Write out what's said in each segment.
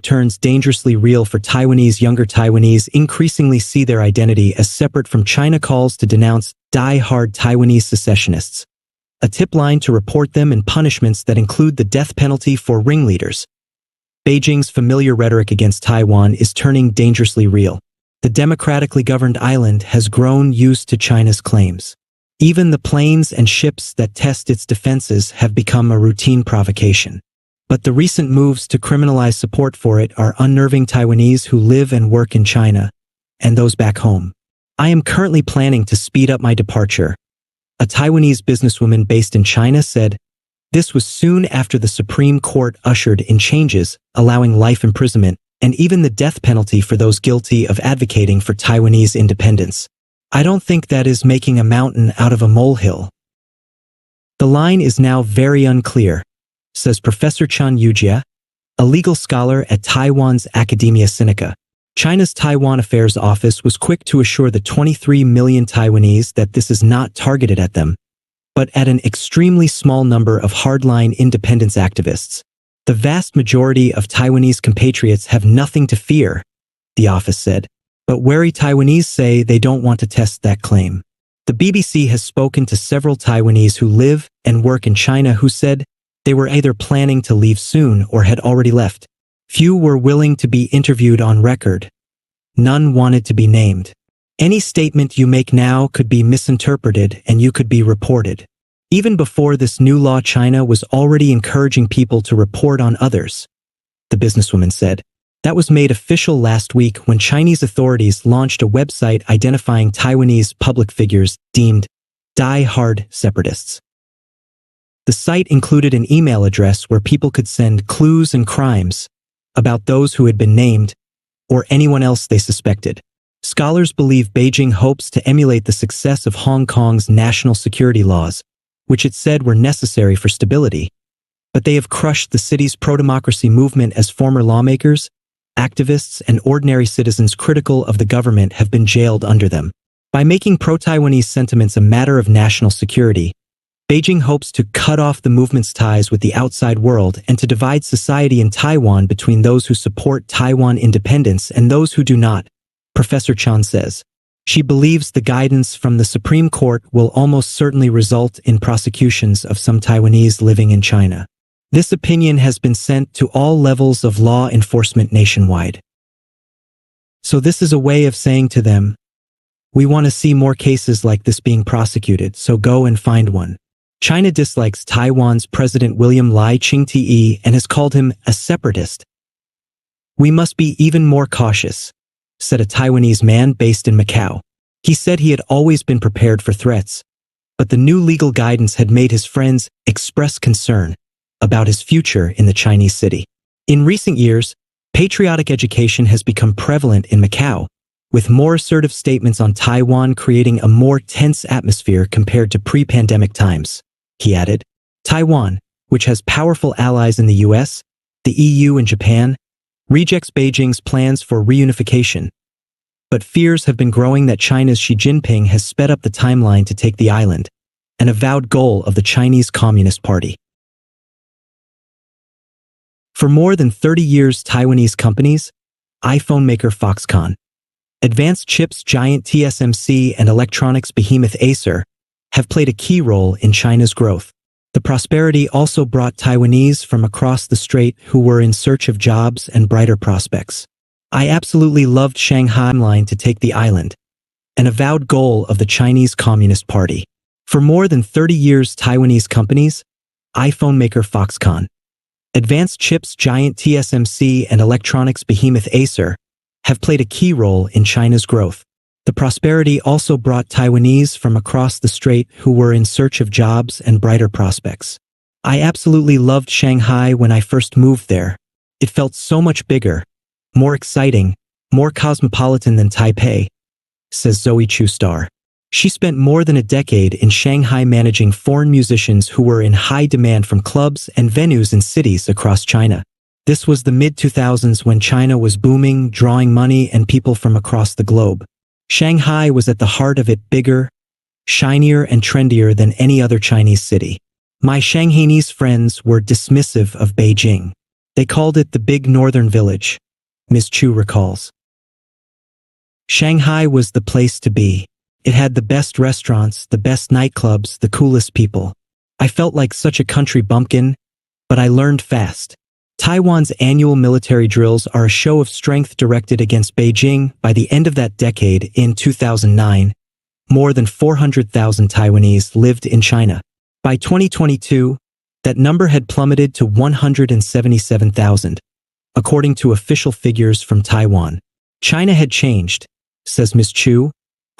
turns dangerously real for Taiwanese. Younger Taiwanese increasingly see their identity as separate from China. Calls to denounce die-hard Taiwanese secessionists. A tip line to report them and punishments that include the death penalty for ringleaders. Beijing's familiar rhetoric against Taiwan is turning dangerously real. The democratically governed island has grown used to China's claims. Even the planes and ships that test its defenses have become a routine provocation. But the recent moves to criminalize support for it are unnerving Taiwanese who live and work in China, and those back home. I am currently planning to speed up my departure, a Taiwanese businesswoman based in China said. This was soon after the Supreme Court ushered in changes, allowing life imprisonment, and even the death penalty for those guilty of advocating for Taiwanese independence. I don't think that is making a mountain out of a molehill. The line is now very unclear, says Professor Chen Yujia, a legal scholar at Taiwan's Academia Sinica. China's Taiwan Affairs Office was quick to assure the 23 million Taiwanese that this is not targeted at them, but at an extremely small number of hardline independence activists. The vast majority of Taiwanese compatriots have nothing to fear, the office said, but wary Taiwanese say they don't want to test that claim. The BBC has spoken to several Taiwanese who live and work in China who said they were either planning to leave soon or had already left. Few were willing to be interviewed on record. None wanted to be named. Any statement you make now could be misinterpreted and you could be reported. Even before this new law, China was already encouraging people to report on others, the businesswoman said. That was made official last week when Chinese authorities launched a website identifying Taiwanese public figures deemed die-hard separatists. The site included an email address where people could send clues and crimes about those who had been named or anyone else they suspected. Scholars believe Beijing hopes to emulate the success of Hong Kong's national security laws, which it said were necessary for stability, but they have crushed the city's pro-democracy movement as former lawmakers, activists, and ordinary citizens critical of the government have been jailed under them. By making pro-Taiwanese sentiments a matter of national security, Beijing hopes to cut off the movement's ties with the outside world and to divide society in Taiwan between those who support Taiwan independence and those who do not, Professor Chan says. She believes the guidance from the Supreme Court will almost certainly result in prosecutions of some Taiwanese living in China. This opinion has been sent to all levels of law enforcement nationwide. So this is a way of saying to them, we want to see more cases like this being prosecuted, so go and find one. China dislikes Taiwan's President William Lai Ching-te and has called him a separatist. We must be even more cautious, said a Taiwanese man based in Macau. He said he had always been prepared for threats, but the new legal guidance had made his friends express concern about his future in the Chinese city. In recent years, patriotic education has become prevalent in Macau, with more assertive statements on Taiwan creating a more tense atmosphere compared to pre-pandemic times. He added, Taiwan, which has powerful allies in the US, the EU, and Japan, rejects Beijing's plans for reunification. But fears have been growing that China's Xi Jinping has sped up the timeline to take the island, an avowed goal of the Chinese Communist Party. For more than 30 years, Taiwanese companies, iPhone maker Foxconn, advanced chips giant TSMC, and electronics behemoth Acer, have played a key role in China's growth. The prosperity also brought Taiwanese from across the strait who were in search of jobs and brighter prospects. I absolutely loved Shanghai line to take the island, an avowed goal of the Chinese Communist Party. For more than 30 years, Taiwanese companies, iPhone maker Foxconn, advanced chips giant TSMC, and electronics behemoth Acer, have played a key role in China's growth. The prosperity also brought Taiwanese from across the strait who were in search of jobs and brighter prospects. I absolutely loved Shanghai when I first moved there. It felt so much bigger, more exciting, more cosmopolitan than Taipei, says Zoe Chu Star. She spent more than a decade in Shanghai managing foreign musicians who were in high demand from clubs and venues in cities across China. This was the mid-2000s when China was booming, drawing money and people from across the globe. Shanghai was at the heart of it, bigger, shinier, and trendier than any other Chinese city. My Shanghainese friends were dismissive of Beijing. They called it the Big Northern Village, Ms. Chu recalls. Shanghai was the place to be. It had the best restaurants, the best nightclubs, the coolest people. I felt like such a country bumpkin, but I learned fast. Taiwan's annual military drills are a show of strength directed against Beijing. By the end of that decade, in 2009, more than 400,000 Taiwanese lived in China. By 2022, that number had plummeted to 177,000, according to official figures from Taiwan. China had changed, says Ms. Chu,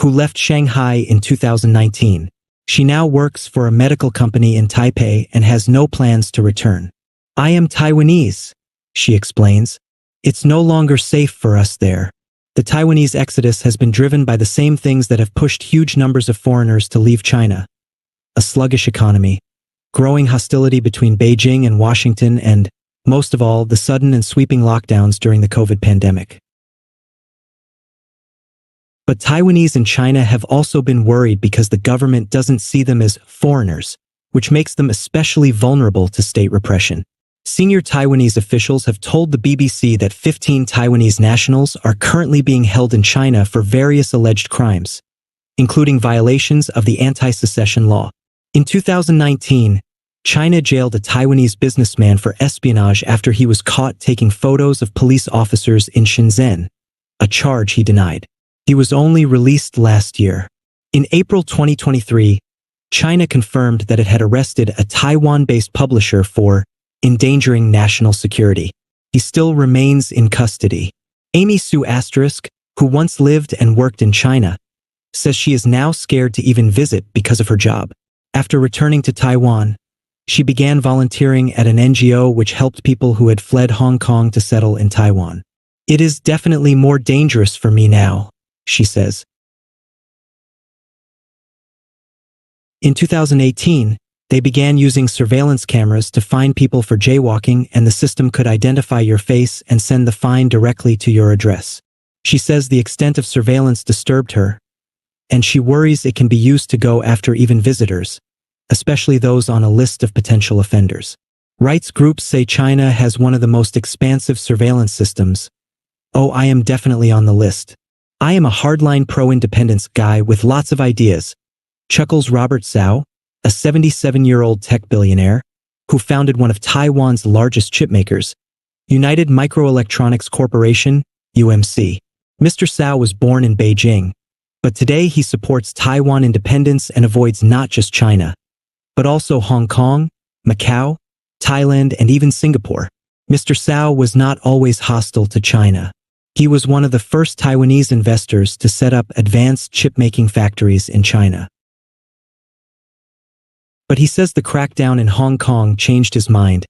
who left Shanghai in 2019. She now works for a medical company in Taipei and has no plans to return. I am Taiwanese, she explains. It's no longer safe for us there. The Taiwanese exodus has been driven by the same things that have pushed huge numbers of foreigners to leave China. A sluggish economy, growing hostility between Beijing and Washington, and, most of all, the sudden and sweeping lockdowns during the COVID pandemic. But Taiwanese in China have also been worried because the government doesn't see them as foreigners, which makes them especially vulnerable to state repression. Senior Taiwanese officials have told the BBC that 15 Taiwanese nationals are currently being held in China for various alleged crimes, including violations of the anti-secession law. In 2019, China jailed a Taiwanese businessman for espionage after he was caught taking photos of police officers in Shenzhen, a charge he denied. He was only released last year. In April 2023, China confirmed that it had arrested a Taiwan-based publisher for endangering national security. He still remains in custody. Amy Sue Asterisk, who once lived and worked in China, says she is now scared to even visit because of her job. After returning to Taiwan, she began volunteering at an NGO which helped people who had fled Hong Kong to settle in Taiwan. It is definitely more dangerous for me now, she says. In 2018, they began using surveillance cameras to fine people for jaywalking, and the system could identify your face and send the fine directly to your address. She says the extent of surveillance disturbed her, and she worries it can be used to go after even visitors, especially those on a list of potential offenders. Rights groups say China has one of the most expansive surveillance systems. Oh, I am definitely on the list. I am a hardline pro-independence guy with lots of ideas, chuckles Robert Zhao, a 77-year-old tech billionaire, who founded one of Taiwan's largest chipmakers, United Microelectronics Corporation, UMC. Mr. Zhao was born in Beijing, but today he supports Taiwan independence and avoids not just China, but also Hong Kong, Macau, Thailand, and even Singapore. Mr. Zhao was not always hostile to China. He was one of the first Taiwanese investors to set up advanced chip-making factories in China. But he says the crackdown in Hong Kong changed his mind.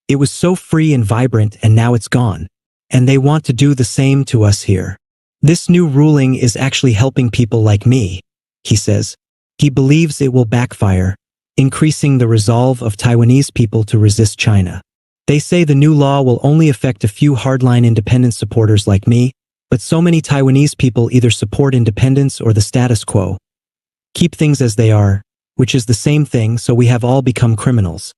It was so free and vibrant, and now it's gone. And they want to do the same to us here. This new ruling is actually helping people like me, he says. He believes it will backfire, increasing the resolve of Taiwanese people to resist China. They say the new law will only affect a few hardline independence supporters like me, but so many Taiwanese people either support independence or the status quo. Keep things as they are, which is the same thing, so we have all become criminals.